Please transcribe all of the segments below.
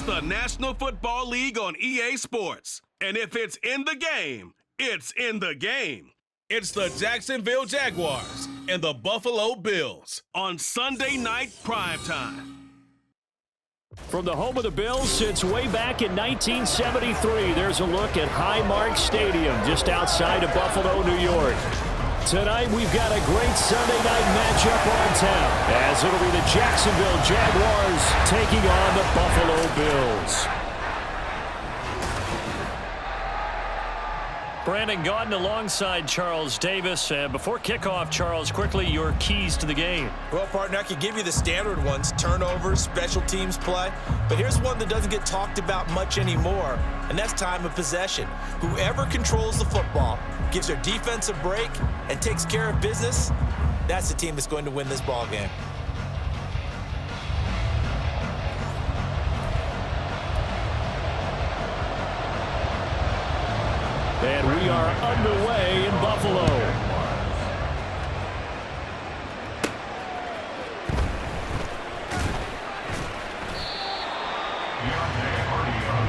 the National Football League on EA Sports. And if it's in the game, it's in the game. It's the Jacksonville Jaguars and the Buffalo Bills on Sunday Night Primetime. From the home of the Bills since way back in 1973, there's a look at Highmark Stadium just outside of Buffalo, New York. Tonight, we've got a great Sunday night matchup on tap, as it'll be the Jacksonville Jaguars taking on the Buffalo Bills. Brandon Gaudin alongside Charles Davis. Before kickoff, Charles, quickly, your keys to the game. Well, partner, I could give you the standard ones, turnovers, special teams play. But here's one that doesn't get talked about much anymore, and that's time of possession. Whoever controls the football, gives their defense a break, and takes care of business, that's the team that's going to win this ball game. And we are underway in Buffalo.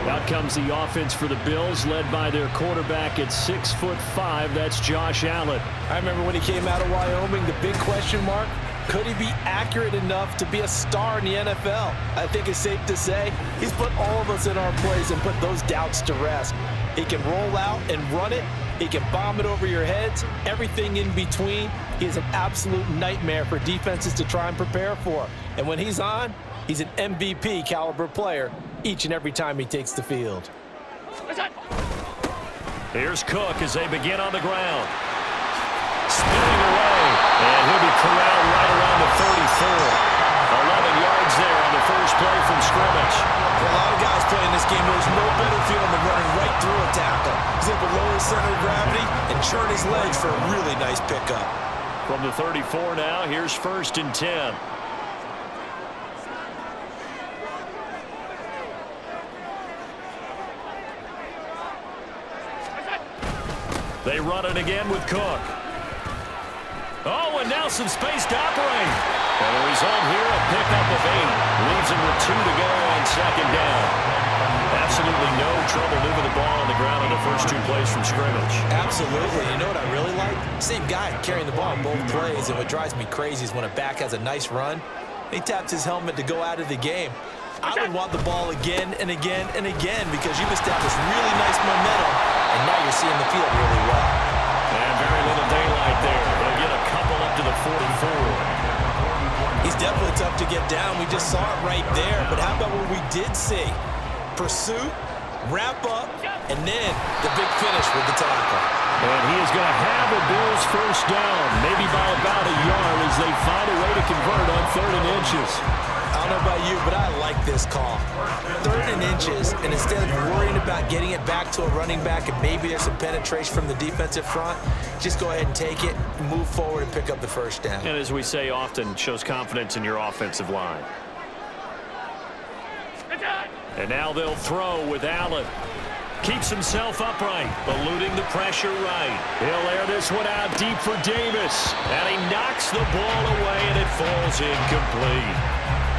Out comes the offense for the Bills, led by their quarterback at 6'5". That's Josh Allen. I remember when he came out of Wyoming, the big question mark, could he be accurate enough to be a star in the NFL? I think it's safe to say he's put all of us in our place and put those doubts to rest. He can roll out and run it. He can bomb it over your heads. Everything in between. He is an absolute nightmare for defenses to try and prepare for. And when he's on, he's an MVP caliber player each and every time he takes the field. Here's Cook as they begin on the ground. Spinning away. And he'll be corralled right around the 34. 11 yards there on the first play from scrimmage. For a lot of guys playing this game, there's no better feeling than running right through a tackle. He's able to lower his center of gravity and churn his legs for a really nice pickup. From the 34 now, here's 1st and 10. They run it again with Cook. Oh, and now some space to operate. And the result here, a pickup of 8. Leaves him with 2 to go on 2nd down. Absolutely no trouble moving the ball on the ground on the first 2 plays from scrimmage. Absolutely. You know what I really like? Same guy carrying the ball in both plays, and what drives me crazy is when a back has a nice run, he taps his helmet to go out of the game. I would want the ball again and again and again because you've established really nice momentum, and now you're seeing the field really well. And very little daylight there. They'll get a couple up to the 44. He's definitely tough to get down. We just saw it right there. But how about what we did see? Pursuit, wrap up, and then the big finish with the tackle. And he is going to have the Bills first down, maybe by about a yard as they find a way to convert on 3rd and inches. I don't know about you, but I like this call. 3rd and inches, and instead of worrying about getting it back to a running back and maybe there's some penetration from the defensive front, just go ahead and take it, move forward, and pick up the first down. And as we say often, shows confidence in your offensive line. And now they'll throw with Allen. Keeps himself upright, eluding the pressure right. He'll air this one out deep for Davis. And he knocks the ball away, and it falls incomplete.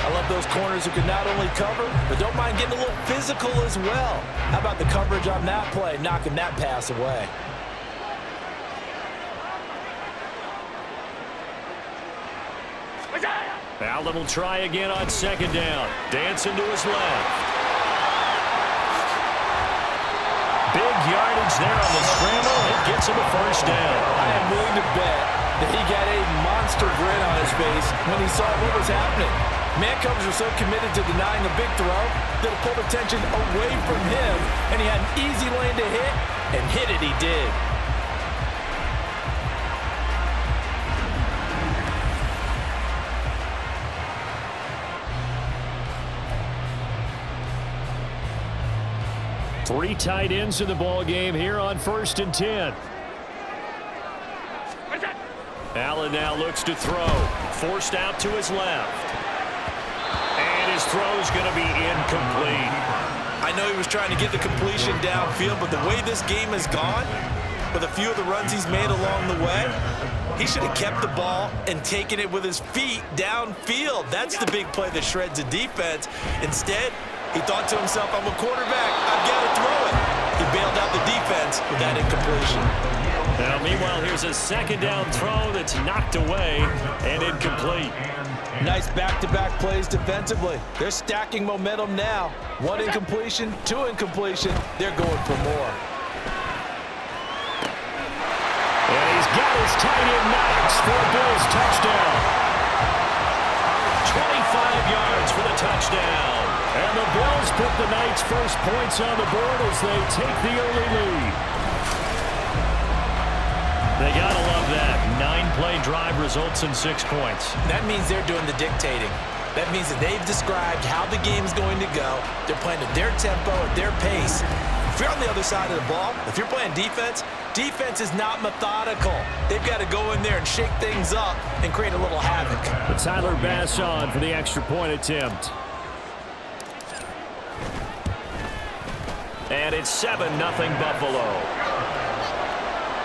I love those corners who can not only cover, but don't mind getting a little physical as well. How about the coverage on that play, knocking that pass away? Allen will try again on 2nd down. Dancing to his left. Big yardage there on the scramble. It gets him a first down. I am willing to bet that he got a monster grin on his face when he saw what was happening. Man coverage are so committed to denying a big throw that it pulled attention away from him, and he had an easy lane to hit, and hit it he did. Three tight ends in the ball game here on 1st and 10. Allen now looks to throw. Forced out to his left. And his throw is going to be incomplete. I know he was trying to get the completion downfield, but the way this game has gone, with a few of the runs he's made along the way, he should have kept the ball and taken it with his feet downfield. That's the big play that shreds a defense. Instead, He thought to himself, I'm a quarterback. I've got to throw it. He bailed out the defense with that incompletion. Now, meanwhile, here's a second down throw that's knocked away and incomplete. Nice back-to-back plays defensively. They're stacking momentum now. One incompletion, two incompletion. They're going for more. And he's got his tight end Knox for a Bills touchdown. 25 yards for the touchdown. And the Bills put the Knights' first points on the board as they take the early lead. They got to love that. 9-play drive results in 6 points. That means they're doing the dictating. That means that they've described how the game's going to go. They're playing at their tempo, at their pace. If you're on the other side of the ball, if you're playing defense, defense is not methodical. They've got to go in there and shake things up and create a little havoc. But Tyler Bass on for the extra point attempt. And it's 7-0 Buffalo.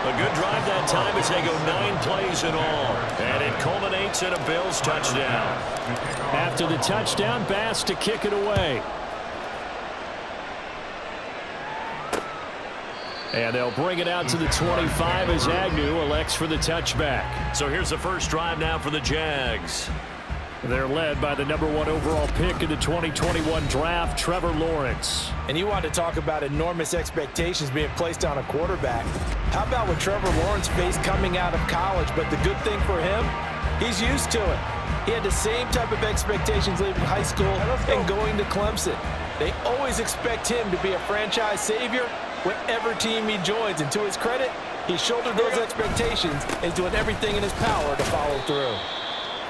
A good drive that time as they go 9 plays in all. And it culminates in a Bills touchdown. After the touchdown, Bass to kick it away. And they'll bring it out to the 25 as Agnew elects for the touchback. So here's the first drive now for the Jags. They're led by the #1 overall pick in the 2021 draft, Trevor Lawrence. And you want to talk about enormous expectations being placed on a quarterback. How about what Trevor Lawrence faced coming out of college? But the good thing for him, he's used to it. He had the same type of expectations leaving high school and going to Clemson. They always expect him to be a franchise savior whatever team he joins. And to his credit, he shouldered those expectations and is doing everything in his power to follow through.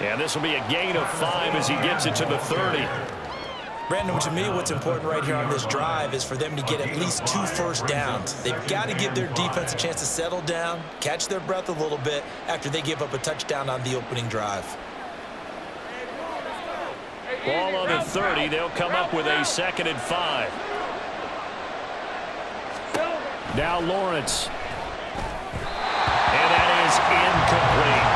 And this will be a gain of 5 as he gets it to the 30. Brandon, to me, what's important right here on this drive is for them to get at least 2 first downs. They've got to give their defense a chance to settle down, catch their breath a little bit after they give up a touchdown on the opening drive. Ball on the 30. They'll come up with a 2nd and 5. Now Lawrence. And that is incomplete.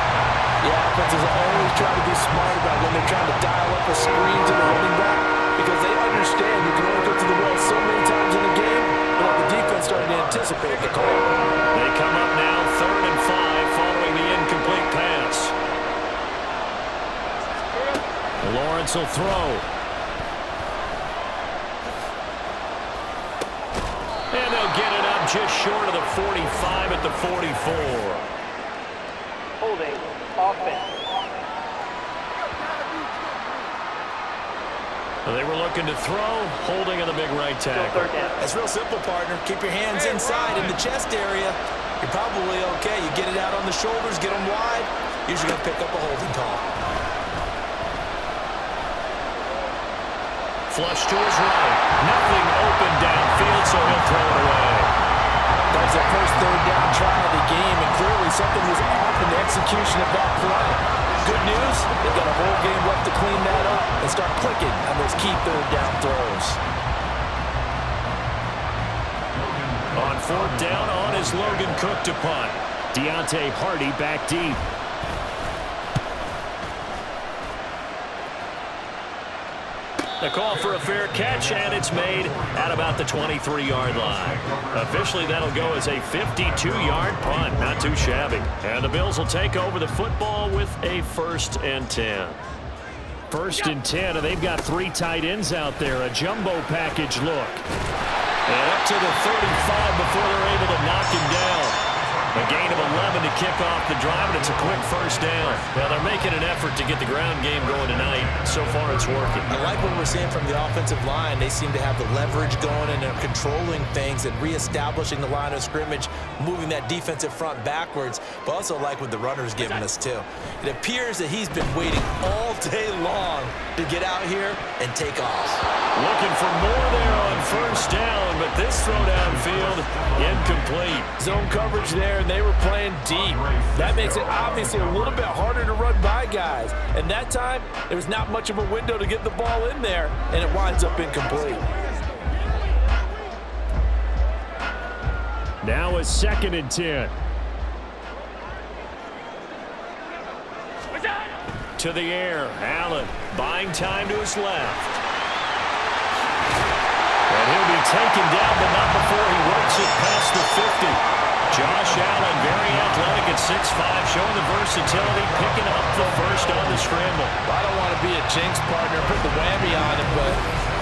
Yeah, offenses always try to be smart about when they're trying to dial up a screen to the running back because they understand you can only go to the well so many times in a game without the defense starting to anticipate the call. They come up now 3rd and 5 following the incomplete pass. Lawrence will throw. And they'll get it up just short of the 45 at the 44. Holding. Offense. They were looking to throw, holding on the big right tackle. That's real simple, partner. Keep your hands inside in the chest area. You're probably okay. You get it out on the shoulders, get them wide. Usually going to pick up a holding call. Flush to his right. Nothing open downfield, so he'll throw it away. That was the first 3rd down try of the game, and clearly something was off in the execution of that play. Good news, they've got a whole game left to clean that up and start clicking on those key 3rd down throws. On 4th down, on is Logan Cook to punt. Deontay Hardy back deep. The call for a fair catch, and it's made at about the 23-yard line. Officially, that'll go as a 52-yard punt. Not too shabby. And the Bills will take over the football with a 1st and 10. 1st and 10, and they've got 3 tight ends out there. A jumbo package look. And up to the 35 before they're able to knock him down. A gain of 11 to kick off the drive, and it's a quick 1st down. Well, they're making an effort to get the ground game going tonight. So far, it's working. I like what we're seeing from the offensive line. They seem to have the leverage going, and they're controlling things and reestablishing the line of scrimmage, moving that defensive front backwards, but also like what the runner's giving us, too. It appears that he's been waiting all day long to get out here and take off. Looking for more there on 1st down, but this throw downfield, incomplete. Zone coverage there, and they were playing deep. That makes it obviously a little bit harder to run by guys. And that time, there was not much of a window to get the ball in there, and it winds up incomplete. Now a 2nd and 10. To the air, Allen buying time to his left. And he'll be taken down, but not before he works it past the 50. Josh Allen, very athletic at 6'5", showing the versatility, picking up the first on the scramble. I don't want to be a jinx partner, put the whammy on him, but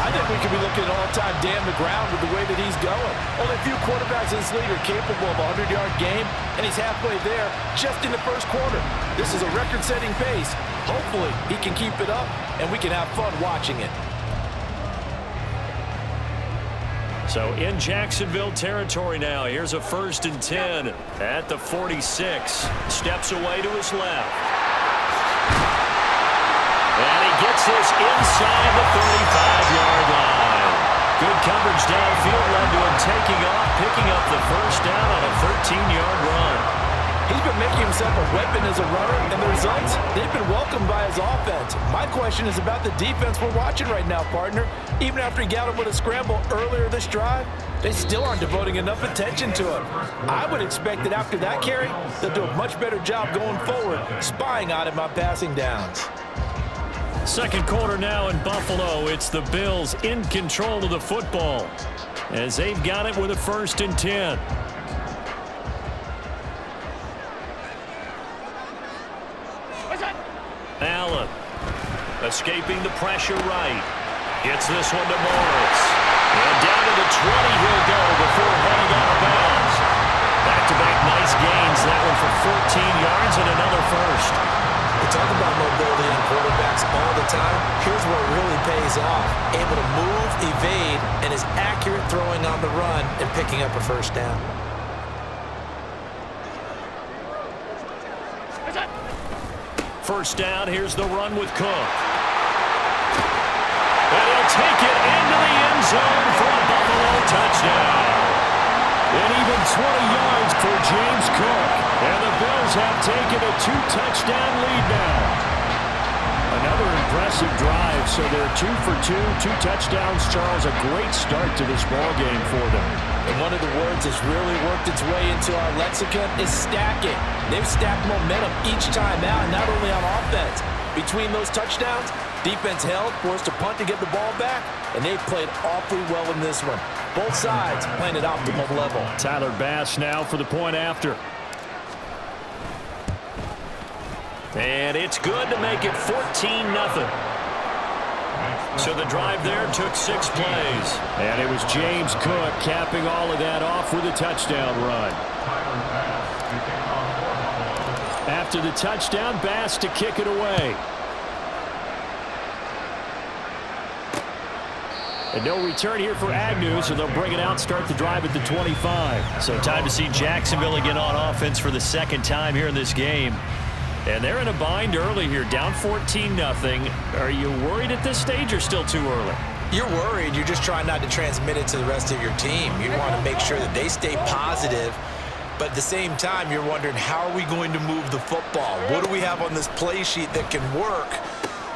I think we could be looking at all-time damn the ground with the way that he's going. Only a few quarterbacks in this league are capable of a 100-yard game, and he's halfway there just in the first quarter. This is a record-setting pace. Hopefully, he can keep it up, and we can have fun watching it. So in Jacksonville territory now, here's a 1st and 10 at the 46. Steps away to his left. And he gets this inside the 35-yard line. Good coverage downfield led to him taking off, picking up the first down on a 13-yard run. He's been making himself a weapon as a runner, and the results, they've been welcomed by his offense. My question is about the defense we're watching right now, partner. Even after he got him with a scramble earlier this drive, they still aren't devoting enough attention to him. I would expect that after that carry, they'll do a much better job going forward, spying on him on passing downs. Second quarter now in Buffalo. It's the Bills in control of the football as they've got it with a 1st and 10. Allen escaping the pressure right. Gets this one to Morris. And down to the 20 he'll go before heading out of bounds. Back-to-back nice gains. That one for 14 yards and another first. We talk about mobility in quarterbacks all the time. Here's where it really pays off. Able to move, evade, and is accurate throwing on the run and picking up a first down. First down, here's the run with Cook. And he'll take it into the end zone for a Buffalo touchdown. And even 20 yards for James Cook. And the Bills have taken a 2-touchdown lead now. Another impressive drive, so they're 2 for 2, 2 touchdowns. Charles, a great start to this ballgame for them. And one of the words that's really worked its way into our lexicon is stacking. They've stacked momentum each time out, not only on offense. Between those touchdowns, defense held, forced a punt to get the ball back, and they've played awfully well in this one. Both sides playing at optimal level. Tyler Bass now for the point after. And it's good to make it 14-0. So the drive there took 6 plays. And it was James Cook capping all of that off with a touchdown run. After the touchdown, Bass to kick it away. And no return here for Agnew, so they'll bring it out, start the drive at the 25. So time to see Jacksonville again on offense for the second time here in this game. And they're in a bind early here, down 14-0. Are you worried at this stage or still too early? You're worried. You're just trying not to transmit it to the rest of your team. You want to make sure that they stay positive. But at the same time, you're wondering, how are we going to move the football? What do we have on this play sheet that can work?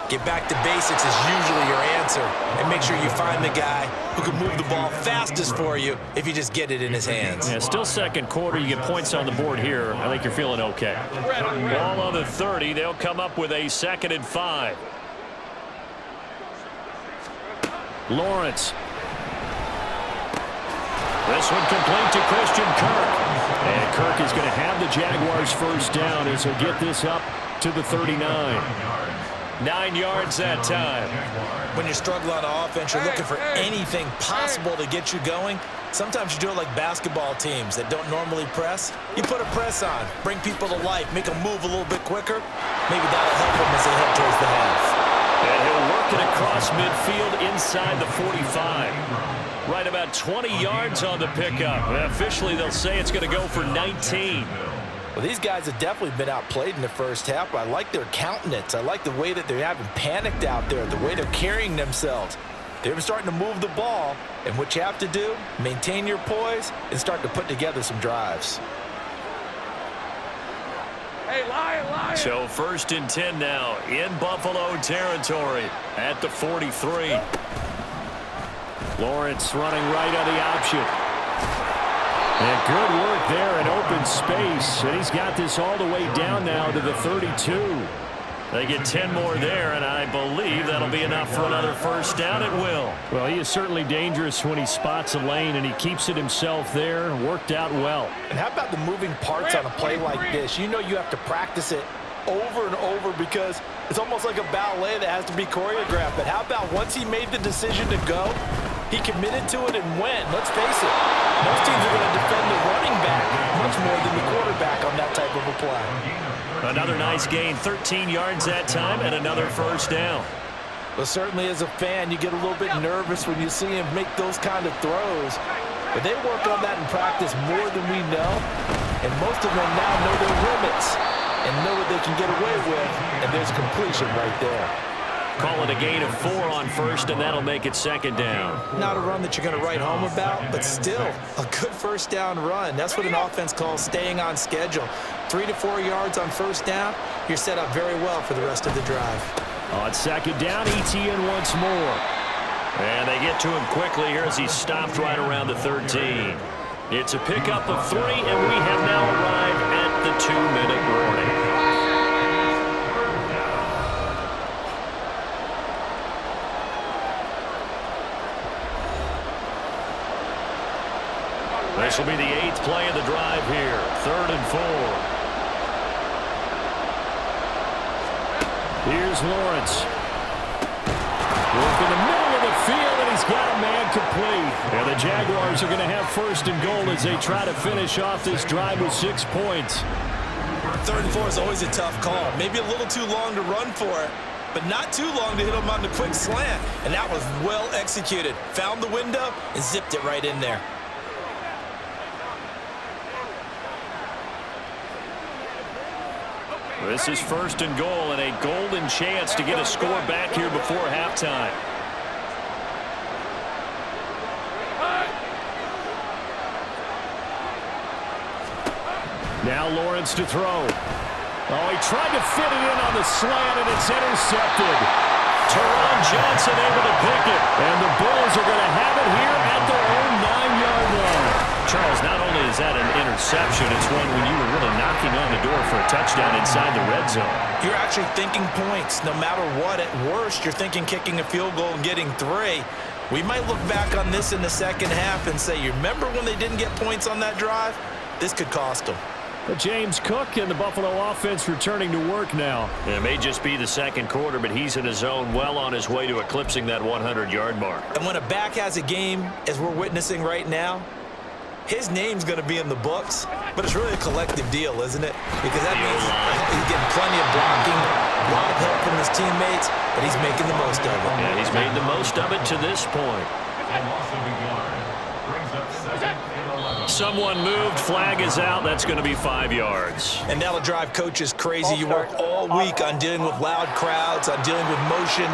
Get back to basics is usually your answer. And make sure you find the guy who can move the ball fastest for you if you just get it in his hands. Yeah, still second quarter. You get points on the board here. I think you're feeling okay. Ball on the 30. They'll come up with a 2nd and 5. Lawrence. This one complete to Christian Kirk. And Kirk is going to have the Jaguars first down as he'll get this up to the 39. 9 yards that time. When you're struggling on offense, you're looking for anything possible to get you going. Sometimes you do it like basketball teams that don't normally press. You put a press on, bring people to life, make them move a little bit quicker. Maybe that'll help them as they head towards the half. And he'll work it across midfield inside the 45. Right about 20 yards on the pickup. And officially, they'll say it's going to go for 19. Well, these guys have definitely been outplayed in the first half, but I like their countenance. I like the way that they haven't panicked out there, the way they're carrying themselves. They're starting to move the ball, and what you have to do, maintain your poise and start to put together some drives. Hey, Lion. So 1st and 10 now in Buffalo territory at the 43. Lawrence running right on the option. And good work there in open space. And he's got this all the way down now to the 32. They get 10 more there, and I believe that'll be enough for another first down. It will. Well, he is certainly dangerous when he spots a lane, and he keeps it himself there. Worked out well. And how about the moving parts on a play like this? You know you have to practice it over and over because it's almost like a ballet that has to be choreographed. But how about once he made the decision to go, he committed to it and went. Let's face it, most teams are going to defend the running back much more than the quarterback on that type of a play. Another nice gain, 13 yards that time, and another first down. Well, certainly as a fan, you get a little bit nervous when you see him make those kind of throws. But they work on that in practice more than we know. And most of them now know their limits and know what they can get away with. And there's completion right there. Call it a gain of 4 on first, and that'll make it second down. Not a run that you're going to write home about, but still a good first down run. That's what an offense calls staying on schedule. 3 to 4 yards on first down, you're set up very well for the rest of the drive. On second down, ETN once more. And they get to him quickly here as he stopped right around the 13. It's a pickup of 3, and we have now arrived at the 2-minute warning. This will be the 8th play of the drive here. 3rd and 4. Here's Lawrence. Work in the middle of the field, and he's got a man complete. And the Jaguars are going to have 1st and goal as they try to finish off this drive with 6 points. 3rd and 4 is always a tough call. Maybe a little too long to run for it, but not too long to hit him on the quick slant. And that was well executed. Found the window and zipped it right in there. This is 1st and goal and a golden chance to get a score back here before halftime. Now Lawrence to throw. Oh, he tried to fit it in on the slant, and it's intercepted. Teron Johnson able to pick it, and the Bills are going to have it here at their own 9-yard line. Charles, not only is that an interception, it's one when you were really knocking on the door for a touchdown inside the red zone. You're actually thinking points. No matter what, at worst, you're thinking kicking a field goal and getting 3. We might look back on this in the second half and say, you remember when they didn't get points on that drive? This could cost them. But James Cook and the Buffalo offense returning to work now. It may just be the second quarter, but he's in his zone, well on his way to eclipsing that 100-yard mark. And when a back has a game, as we're witnessing right now, his name's going to be in the books, but it's really a collective deal, isn't it? Because that means he's getting plenty of blocking, a lot of help from his teammates, but he's making the most of it. Yeah, he's made the most of it to this point. Someone moved, flag is out. That's going to be 5 yards. And that'll drive coaches crazy. You work all week on dealing with loud crowds, on dealing with motion,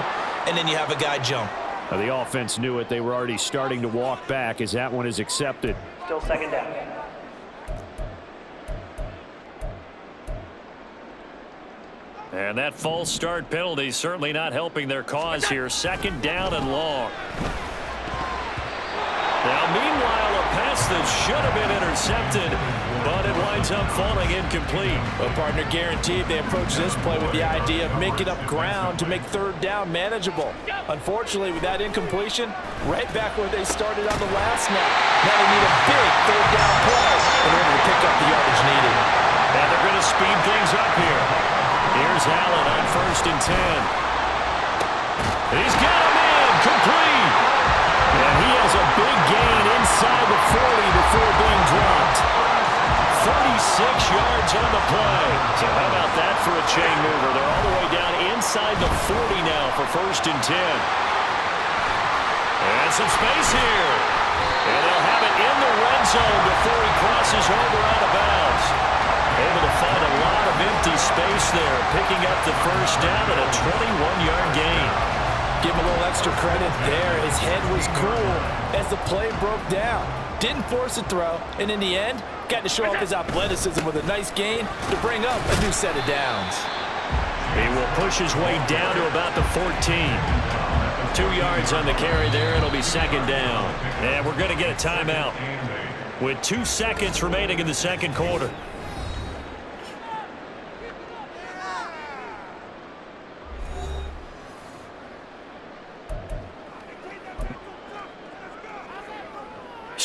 and then you have a guy jump. Well, the offense knew it. They were already starting to walk back as that one is accepted. Still second down. And that false start penalty certainly not helping their cause here. 2nd down and long. Now, meanwhile, a pass that should have been intercepted, but it winds up falling incomplete. Well, partner, guaranteed they approach this play with the idea of making up ground to make 3rd down manageable. Unfortunately, with that incompletion, right back where they started on the last snap. Now they need a big 3rd down play in order to pick up the yardage needed. And they're going to speed things up here. Here's Allen on 1st and 10. He's got him in, complete. And he has a big gain inside the 40 before being dropped. 36 yards on the play. So how about that for a chain mover? They're all the way down inside the 40 now for 1st and 10. And some space here. And they'll have it in the red zone before he crosses over out of bounds. Able to find a lot of empty space there, picking up the 1st down and a 21-yard gain. Give him a little extra credit there. His head was cool as the play broke down. Didn't force a throw, and in the end, got to show off his athleticism with a nice gain to bring up a new set of downs. He will push his way down to about the 14. 2 yards on the carry there. It'll be 2nd down. And we're going to get a timeout with 2 seconds remaining in the second quarter.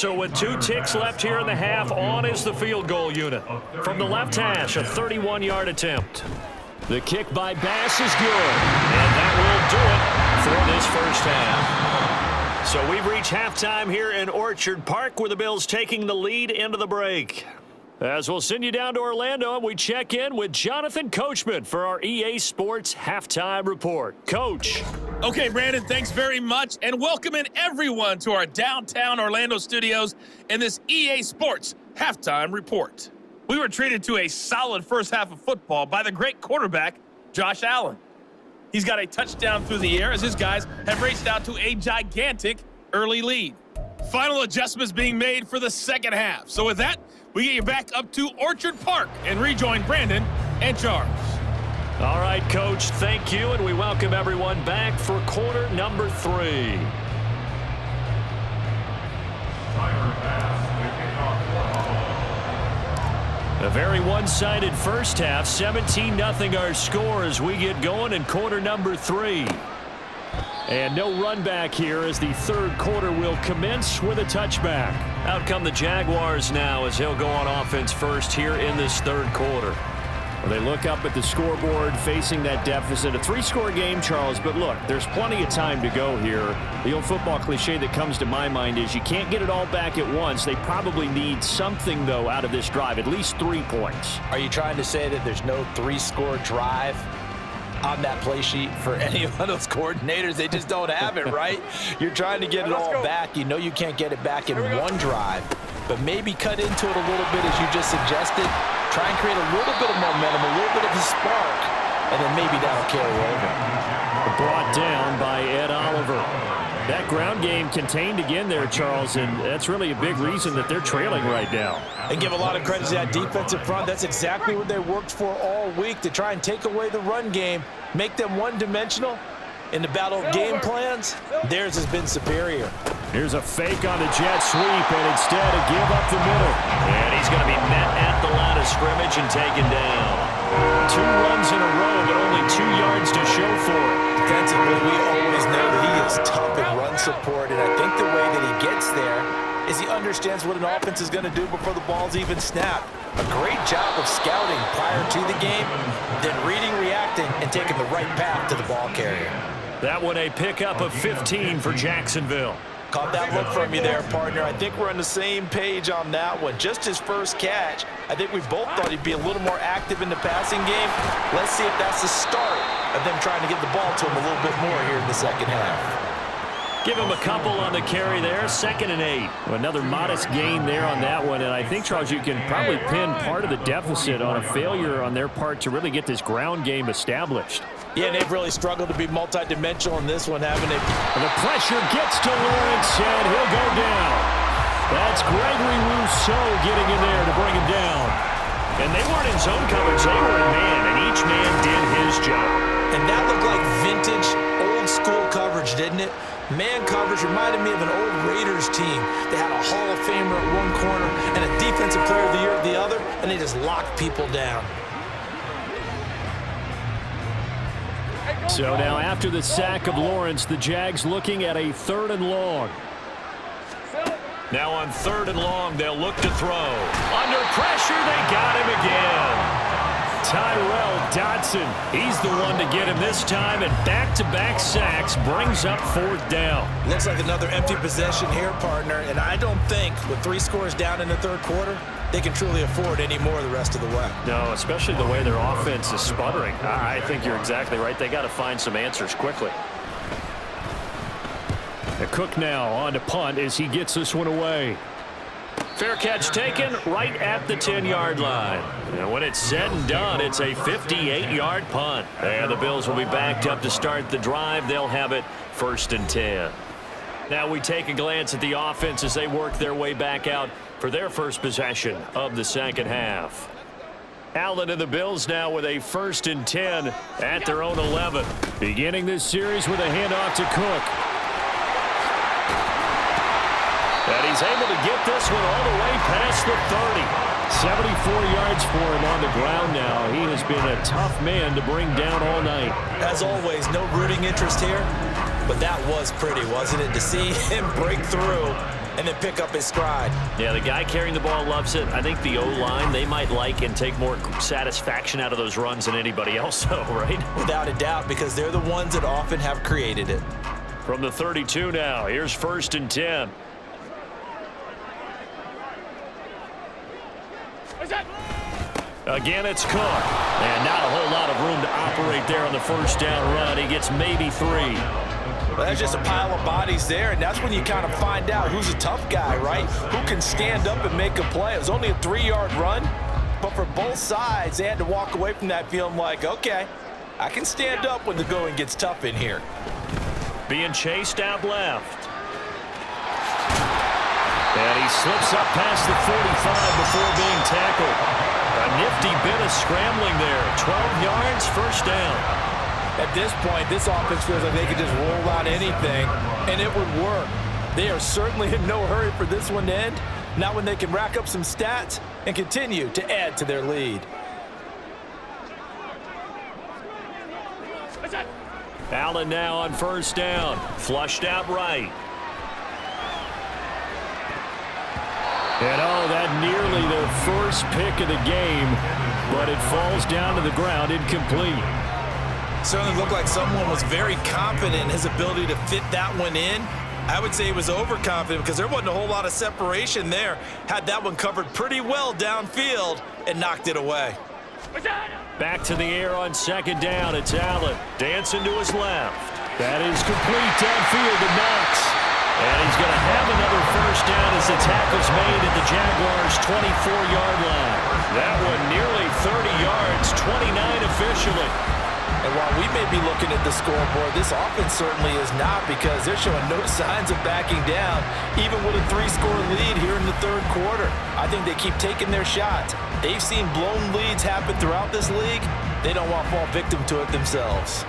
So with 2 ticks left here in the half, on is the field goal unit. From the left hash, a 31-yard attempt. The kick by Bass is good. And that will do it for this first half. So we've reached halftime here in Orchard Park, where the Bills taking the lead into the break. As we'll send you down to Orlando, and we check in with Jonathan Coachman for our EA Sports Halftime Report. Coach. Okay, Brandon, thanks very much, and welcome in everyone to our downtown Orlando studios in this EA Sports Halftime Report. We were treated to a solid first half of football by the great quarterback, Josh Allen. He's got a touchdown through the air as his guys have raced out to a gigantic early lead. Final adjustments being made for the second half. So with that, we get you back up to Orchard Park and rejoin Brandon and Charles. All right, Coach, thank you, and we welcome everyone back for quarter number 3. A very one-sided first half, 17-0 our score as we get going in quarter number 3. And no run back here as the third quarter will commence with a touchback. Out come the Jaguars now as they'll go on offense first here in this third quarter. Well, they look up at the scoreboard facing that deficit. A 3-score game, Charles, but look, there's plenty of time to go here. The old football cliche that comes to my mind is you can't get it all back at once. They probably need something, though, out of this drive, at least 3 points. Are you trying to say that there's no 3-score drive on that play sheet for any of those coordinators? They just don't have it, right? You're trying to get it all back. You know you can't get it back in one drive, but maybe cut into it a little bit as you just suggested. Try and create a little bit of momentum, a little bit of a spark, and then maybe that'll carry over. Brought down by Ed Oliver. That ground game contained again there, Charles, and that's really a big reason that they're trailing right now. And give a lot of credit to that defensive front. That's exactly what they worked for all week, to try and take away the run game, make them one-dimensional. In the battle of game plans, theirs has been superior. Here's a fake on the jet sweep, and instead a give up the middle. And he's going to be met at the line of scrimmage and taken down. 2 runs in a row, but only 2 yards to show for it. Defensively, we always know that he is tough in run support, and I think the way that he gets there is he understands what an offense is going to do before the ball's even snapped. A great job of scouting prior to the game, then reading, reacting, and taking the right path to the ball carrier. That one a pickup of 15 for Jacksonville. Caught that look from you there, partner. I think we're on the same page on that one. Just his first catch. I think we both thought he'd be a little more active in the passing game. Let's see if that's the start of them trying to get the ball to him a little bit more here in the second half. Give him a couple on the carry there, 2nd and 8. Another modest gain there on that one, and I think, Charles, you can probably pin part of the deficit on a failure on their part to really get this ground game established. Yeah, they've really struggled to be multidimensional in this one, haven't they? And the pressure gets to Lawrence, and he'll go down. That's Gregory Rousseau getting in there to bring him down. And they weren't in zone coverage, they were in man, and each man did his job. And that looked like vintage, old-school coverage, didn't it? Man coverage reminded me of an old Raiders team. They had a Hall of Famer at one corner and a Defensive Player of the Year at the other, and they just locked people down. So now after the sack of Lawrence, the Jags looking at a 3rd and long. Now on 3rd and long, they'll look to throw. Under pressure, they got him again. Tyrell Dodson, he's the one to get him this time, and back-to-back sacks brings up 4th down. Looks like another empty possession here, partner, and I don't think with 3 scores down in the third quarter, they can truly afford any more the rest of the way. No, especially the way their offense is sputtering. I think you're exactly right. They got to find some answers quickly. The Cook now on to punt as he gets this one away. Fair catch taken right at the 10-yard line. And when it's said and done, it's a 58-yard punt. And the Bills will be backed up to start the drive. They'll have it 1st and 10. Now we take a glance at the offense as they work their way back out for their first possession of the second half. Allen and the Bills now with a 1st and 10 at their own 11. Beginning this series with a handoff to Cook. And he's able to get this one all the way past the 30. 74 yards for him on the ground now. He has been a tough man to bring down all night. As always, no rooting interest here, but that was pretty, wasn't it? To see him break through and then pick up his stride. Yeah, the guy carrying the ball loves it. I think the O-line, they might like and take more satisfaction out of those runs than anybody else, though, right? Without a doubt, because they're the ones that often have created it. From the 32 now, here's 1st and 10. Again, it's Cook. And not a whole lot of room to operate there on the 1st down run. He gets maybe 3. Well, that's just a pile of bodies there, and that's when you kind of find out who's a tough guy, right? Who can stand up and make a play. It was only a 3-yard run, but for both sides, they had to walk away from that feeling like, okay, I can stand up when the going gets tough in here. Being chased out left. And he slips up past the 45 before being tackled. A nifty bit of scrambling there. 12 yards, 1st down. At this point, this offense feels like they could just roll out anything, and it would work. They are certainly in no hurry for this one to end. Not when they can rack up some stats and continue to add to their lead. Allen now on 1st down. Flushed out right. And that nearly the first pick of the game, but it falls down to the ground incomplete. Certainly looked like someone was very confident in his ability to fit that one in. I would say he was overconfident because there wasn't a whole lot of separation there. Had that one covered pretty well downfield and knocked it away. Back to the air on 2nd down. It's Allen dancing to his left. That is complete downfield to Knox. And he's going to have another 1st down as the tackle's made at the Jaguars' 24-yard line. That one nearly 30 yards, 29 officially. And while we may be looking at the scoreboard, this offense certainly is not, because they're showing no signs of backing down, even with a 3-score lead here in the 3rd quarter. I think they keep taking their shots. They've seen blown leads happen throughout this league. They don't want to fall victim to it themselves.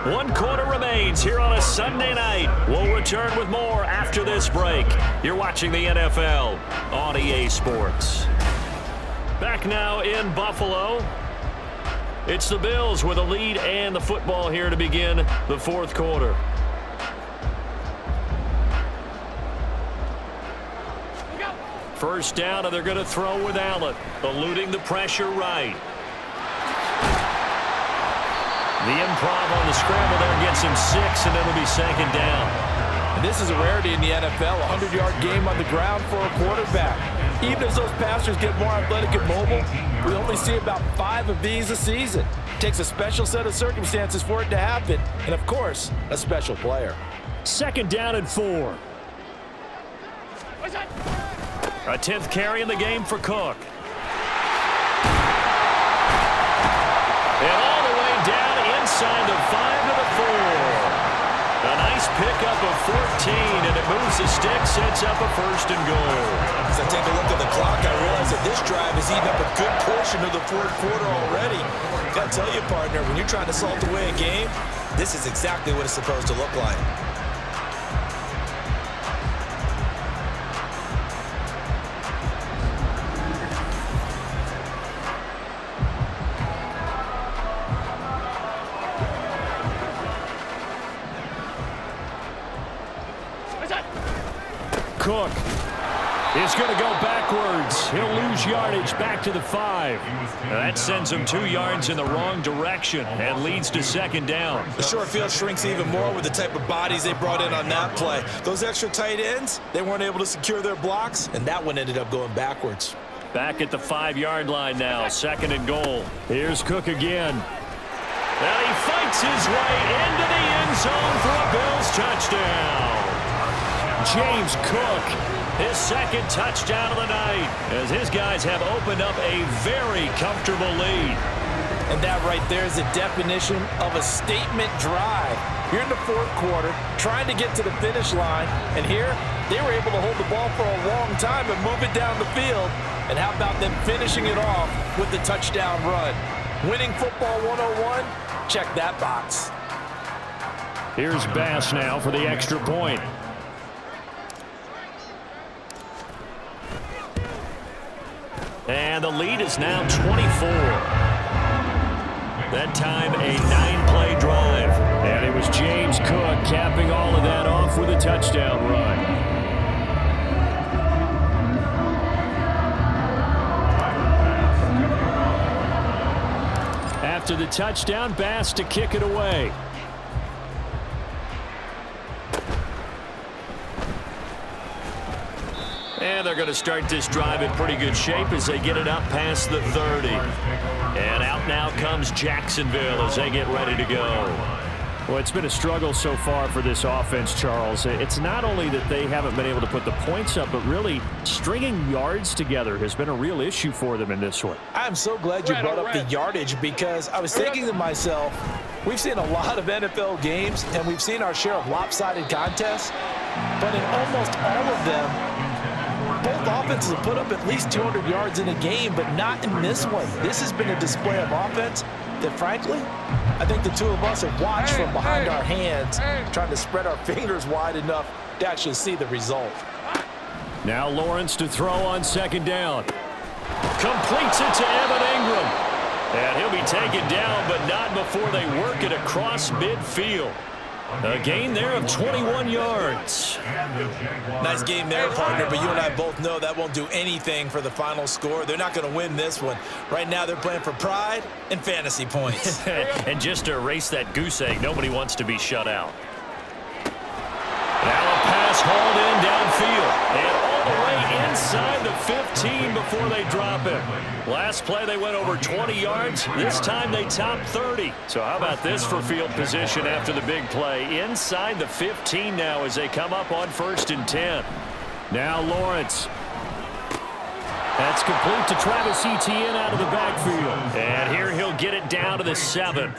One quarter remains here on a Sunday night. We'll return with more after this break. You're watching the NFL on EA Sports. Back now in Buffalo. It's the Bills with a lead and the football here to begin the 4th quarter. First down, and they're going to throw with Allen, eluding the pressure right. The improv on the scramble there gets him 6, and it'll be 2nd down. And this is a rarity in the NFL, a 100-yard game on the ground for a quarterback. Even as those passers get more athletic and mobile, we only see about 5 of these a season. It takes a special set of circumstances for it to happen, and of course, a special player. 2nd down and 4. A 10th carry in the game for Cook. And all the way down inside the 5 to the 4. A nice pickup of 14, and it moves the stick, sets up a 1st and goal. As I take a look at the clock, I realize that this drive has eaten up a good portion of the 4th quarter already. Gotta tell you, partner, when you're trying to salt away a game, this is exactly what it's supposed to look like. Cook is going to go backwards. He'll lose yardage back to the 5. That sends him 2 yards in the wrong direction and leads to 2nd down. The short field shrinks even more with the type of bodies they brought in on that play. Those extra tight ends, they weren't able to secure their blocks, and that one ended up going backwards. Back at the 5-yard line now, 2nd and goal. Here's Cook again. And he fights his way into the end zone for a Bills touchdown. James Cook, his 2nd touchdown of the night, as his guys have opened up a very comfortable lead. And that right there is the definition of a statement drive. You're in the fourth quarter, trying to get to the finish line, and here they were able to hold the ball for a long time and move it down the field. And how about them finishing it off with the touchdown run? Winning football 101, check that box. Here's Bass now for the extra point. And the lead is now 24. That time a 9-play drive. And it was James Cook capping all of that off with a touchdown run. After the touchdown, Bass to kick it away. And they're going to start this drive in pretty good shape as they get it up past the 30. And out now comes Jacksonville as they get ready to go. Well, it's been a struggle so far for this offense, Charles. It's not only that they haven't been able to put the points up, but really stringing yards together has been a real issue for them in this one. I'm so glad you brought up the yardage, because I was thinking to myself, we've seen a lot of NFL games, and we've seen our share of lopsided contests, but in almost all of them, both offenses have put up at least 200 yards in a game, but not in this one. This has been a display of offense that, frankly, I think the two of us have watched from behind our hands, trying to spread our fingers wide enough to actually see the result. Now Lawrence to throw on second down. Completes it to Evan Ingram. And he'll be taken down, but not before they work it across midfield. A gain there of 21 yards. Nice game there, partner, but you and I both know that won't do anything for the final score. They're not going to win this one. Right now they're playing for pride and fantasy points. And just to erase that goose egg, nobody wants to be shut out. Now a pass hauled in downfield. And all the way inside the 15 before they drop it. Last play they went over 20 yards. This time they topped 30. So how about this for field position after the big play? Inside the 15 now as they come up on 1st and 10. Now Lawrence. That's complete to Travis Etienne out of the backfield. And here he'll get it down to the 7.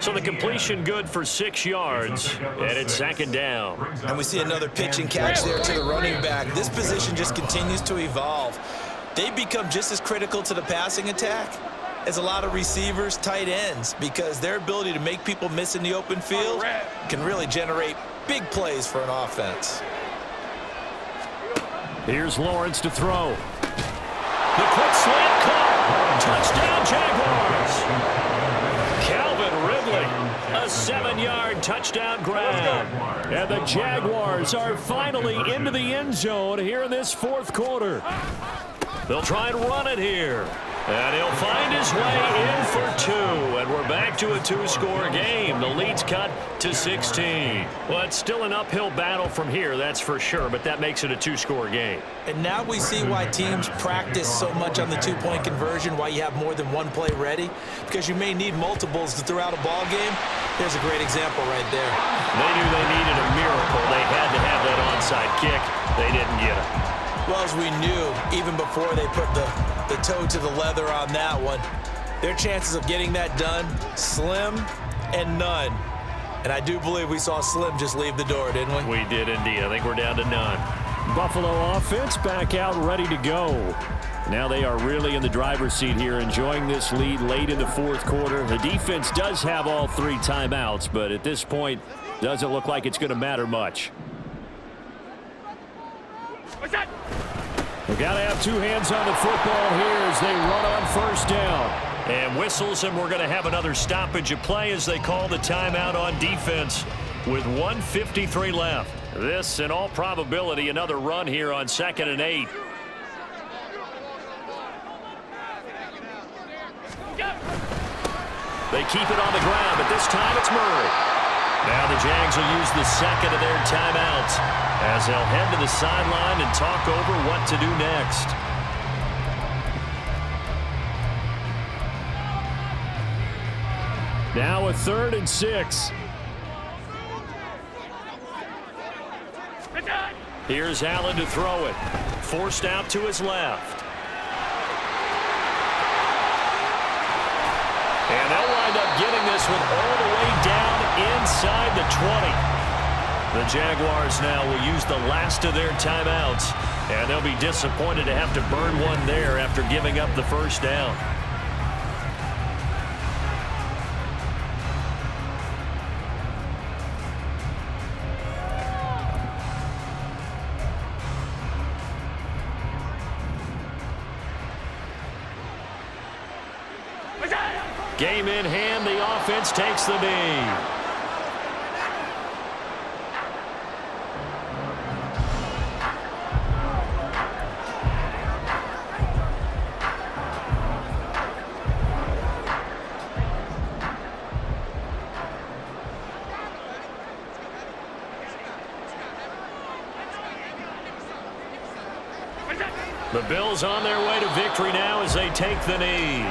So the completion good for 6 yards. And it's 2nd down. And we see another pitch and catch there to the running back. This position just continues to evolve. They become just as critical to the passing attack as a lot of receivers, tight ends, because their ability to make people miss in the open field can really generate big plays for an offense. Here's Lawrence to throw. The quick slant caught. Touchdown, Jaguars. Calvin Ridley, a 7-yard touchdown grab. And the Jaguars are finally into the end zone here in this 4th quarter. They'll try and run it here. And he'll find his way in for 2. And we're back to a 2-score game. The lead's cut to 16. Well, it's still an uphill battle from here, that's for sure, but that makes it a 2-score game. And now we see why teams practice so much on the 2-point conversion, why you have more than one play ready, because you may need multiples throughout a ball game. There's a great example right there. They knew they needed a miracle. They had to have that onside kick. They didn't get it. Well, as we knew, even before they put the toe to the leather on that one, their chances of getting that done, slim and none. And I do believe we saw Slim just leave the door, didn't we? We did indeed. I think we're down to none. Buffalo offense back out ready to go. Now they are really in the driver's seat here, enjoying this lead late in the 4th quarter. The defense does have all 3 timeouts, but at this point, doesn't look like it's going to matter much. We've got to have 2 hands on the football here as they run on 1st down. And whistles, and we're going to have another stoppage of play as they call the timeout on defense with 1:53 left. This, in all probability, another run here on 2nd and 8. They keep it on the ground, but this time it's Murray. Now the Jags will use the 2nd of their timeouts as they'll head to the sideline and talk over what to do next. Now a 3rd and 6. Here's Allen to throw it. Forced out to his left. And bring this one all the way down inside the 20. The Jaguars now will use the last of their timeouts, and they'll be disappointed to have to burn one there after giving up the first down. Game in hand, the offense takes the knee. The Bills on their way to victory now as they take the knee.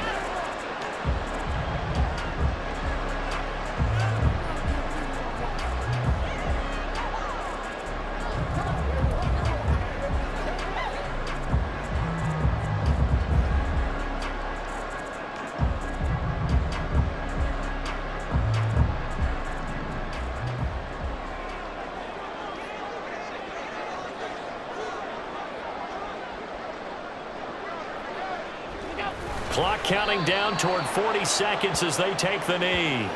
Clock counting down toward 40 seconds as they take the knee.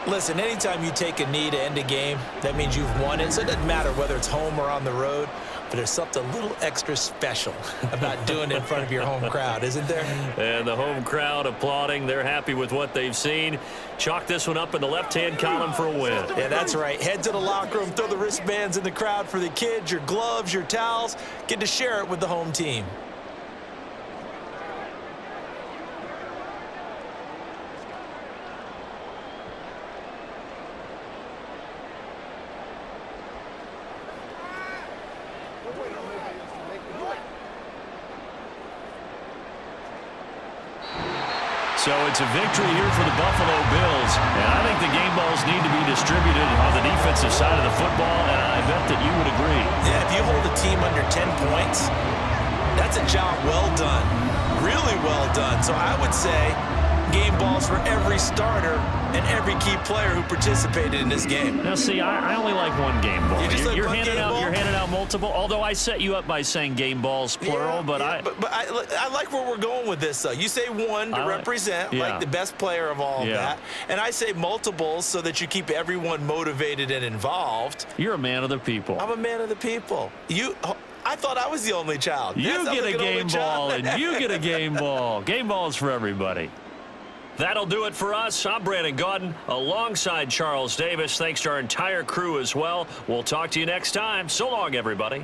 Listen, anytime you take a knee to end a game, that means you've won it. So it doesn't matter whether it's home or on the road, but there's something a little extra special about doing it in front of your home crowd, isn't there? And the home crowd applauding. They're happy with what they've seen. Chalk this one up in the left-hand column for a win. Yeah, that's right. Head to the locker room, throw the wristbands in the crowd for the kids, your gloves, your towels. Get to share it with the home team. So it's a victory here for the Buffalo Bills. And I think the game balls need to be distributed on the defensive side of the football, and I bet that you would agree. Yeah, if you hold a team under 10 points, that's a job well done. Really well done. So I would say game balls for every starter and every key player who participated in this game. Now, see, I only like one game ball. You're handing out multiple, although I set you up by saying game balls, plural. But I like where we're going with this, though. You say one to represent, like the best player of all of that. And I say multiples so that you keep everyone motivated and involved. You're a man of the people. I'm a man of the people. I thought I was the only child. You get a game ball, and you get a game ball. Game balls for everybody. That'll do it for us. I'm Brandon Gaudin alongside Charles Davis. Thanks to our entire crew as well. We'll talk to you next time. So long, everybody.